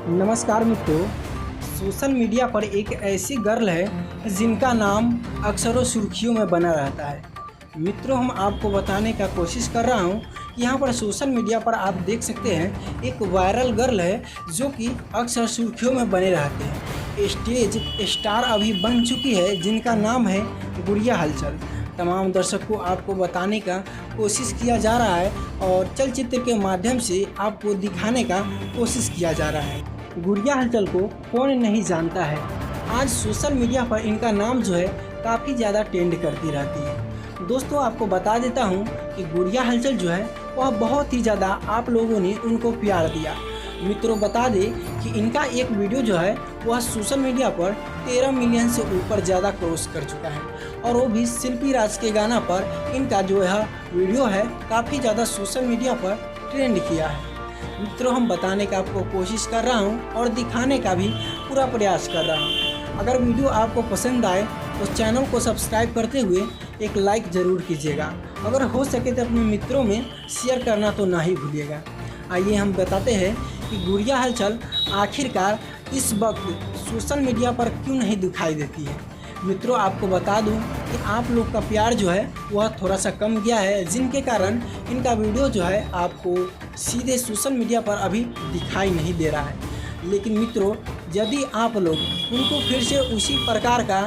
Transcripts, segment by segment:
नमस्कार मित्रों। Social media पर एक ऐसी गर्ल है जिनका नाम अक्सरों सुर्खियों में बना रहता है। मित्रों, हम आपको बताने का कोशिश कर रहा हूं कि यहाँ पर सोशल मीडिया पर आप देख सकते हैं एक वायरल गर्ल है जो कि अक्सर सुर्खियों में बने रहते हैं। स्टेज स्टार अभी बन चुकी है जिनका नाम है गुड़िया हलचल। तमाम दर्शक को आपको बताने का कोशिश किया जा रहा है और चलचित्र के माध्यम से आपको दिखाने का कोशिश किया जा रहा है। गुड़िया हलचल को कौन नहीं जानता है। आज सोशल मीडिया पर इनका नाम जो है काफ़ी ज़्यादा ट्रेंड करती रहती है। दोस्तों, आपको बता देता हूँ कि गुड़िया हलचल जो है वह बहुत ही ज़्यादा आप लोगों ने उनको प्यार दिया। मित्रों, बता दें कि इनका एक वीडियो जो है वह सोशल मीडिया पर 13 मिलियन से ऊपर ज़्यादा क्रॉस कर चुका है और वो भी शिल्पी राज के गाना पर इनका जो है वीडियो है काफ़ी ज़्यादा सोशल मीडिया पर ट्रेंड किया है। मित्रों, हम बताने का आपको कोशिश कर रहा हूं और दिखाने का भी पूरा प्रयास कर रहा हूं। अगर वीडियो आपको पसंद आए तो चैनल को सब्सक्राइब करते हुए एक लाइक ज़रूर कीजिएगा। अगर हो सके तो अपने मित्रों में शेयर करना तो ना ही भूलिएगा। आइए हम बताते हैं कि गुड़िया हलचल आखिरकार इस वक्त सोशल मीडिया पर क्यों नहीं दिखाई देती है। मित्रों, आपको बता दूं कि आप लोग का प्यार जो है वह थोड़ा सा कम गया है, जिनके कारण इनका वीडियो जो है आपको सीधे सोशल मीडिया पर अभी दिखाई नहीं दे रहा है। लेकिन मित्रों, यदि आप लोग उनको फिर से उसी प्रकार का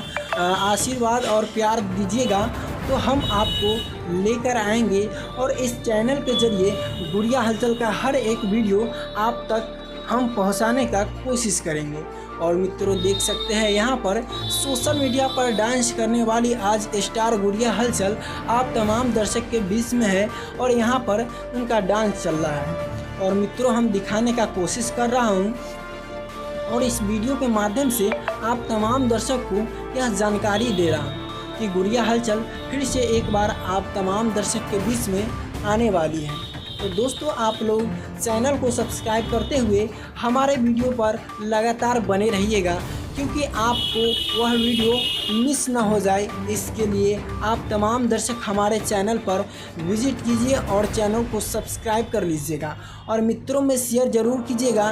आशीर्वाद और प्यार दीजिएगा तो हम आपको लेकर आएंगे और इस चैनल के ज़रिए गुड़िया हलचल का हर एक वीडियो आप तक हम पहुंचाने का कोशिश करेंगे। और मित्रों, देख सकते हैं यहाँ पर सोशल मीडिया पर डांस करने वाली आज स्टार गुड़िया हलचल आप तमाम दर्शक के बीच में है और यहाँ पर उनका डांस चल रहा है। और मित्रों, हम दिखाने का कोशिश कर रहा हूँ और इस वीडियो के माध्यम से आप तमाम दर्शक को यह जानकारी दे रहा हूँ कि गुड़िया हलचल फिर से एक बार आप तमाम दर्शक के बीच में आने वाली है। तो दोस्तों, आप लोग चैनल को सब्सक्राइब करते हुए हमारे वीडियो पर लगातार बने रहिएगा, क्योंकि आपको वह वीडियो मिस ना हो जाए। इसके लिए आप तमाम दर्शक हमारे चैनल पर विजिट कीजिए और चैनल को सब्सक्राइब कर लीजिएगा और मित्रों में शेयर ज़रूर कीजिएगा,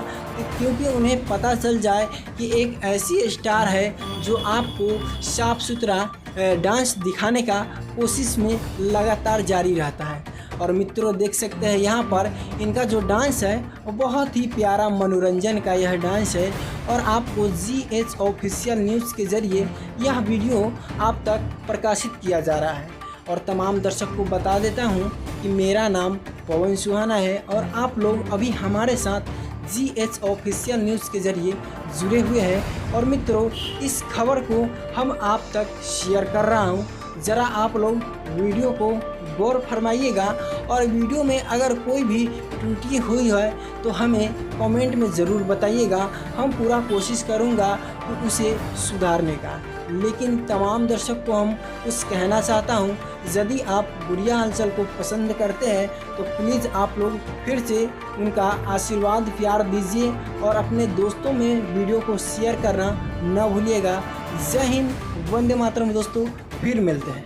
क्योंकि उन्हें पता चल जाए कि एक ऐसी स्टार है जो आपको साफ सुथरा डांस दिखाने का कोशिश में लगातार जारी रहता है। और मित्रों, देख सकते हैं यहाँ पर इनका जो डांस है वो बहुत ही प्यारा मनोरंजन का यह डांस है और आपको GH ऑफिशियल न्यूज़ के ज़रिए यह वीडियो आप तक प्रकाशित किया जा रहा है। और तमाम दर्शक को बता देता हूँ कि मेरा नाम पवन सुहाना है और आप लोग अभी हमारे साथ GH ऑफिशियल न्यूज़ के ज़रिए जुड़े हुए हैं। और मित्रों, इस खबर को हम आप तक शेयर कर रहा हूँ, ज़रा आप लोग वीडियो को गौर फरमाइएगा और वीडियो में अगर कोई भी त्रुटि हुई है तो हमें कमेंट में ज़रूर बताइएगा। हम पूरा कोशिश करूँगा कि उसे सुधारने का। लेकिन तमाम दर्शक को हम कुछ कहना चाहता हूँ, यदि आप गुड़िया हलचल को पसंद करते हैं तो प्लीज़ आप लोग फिर से उनका आशीर्वाद प्यार दीजिए और अपने दोस्तों में वीडियो को शेयर करना न भूलिएगा। जय हिंद, वंदे मातरम। दोस्तों, फिर मिलते हैं।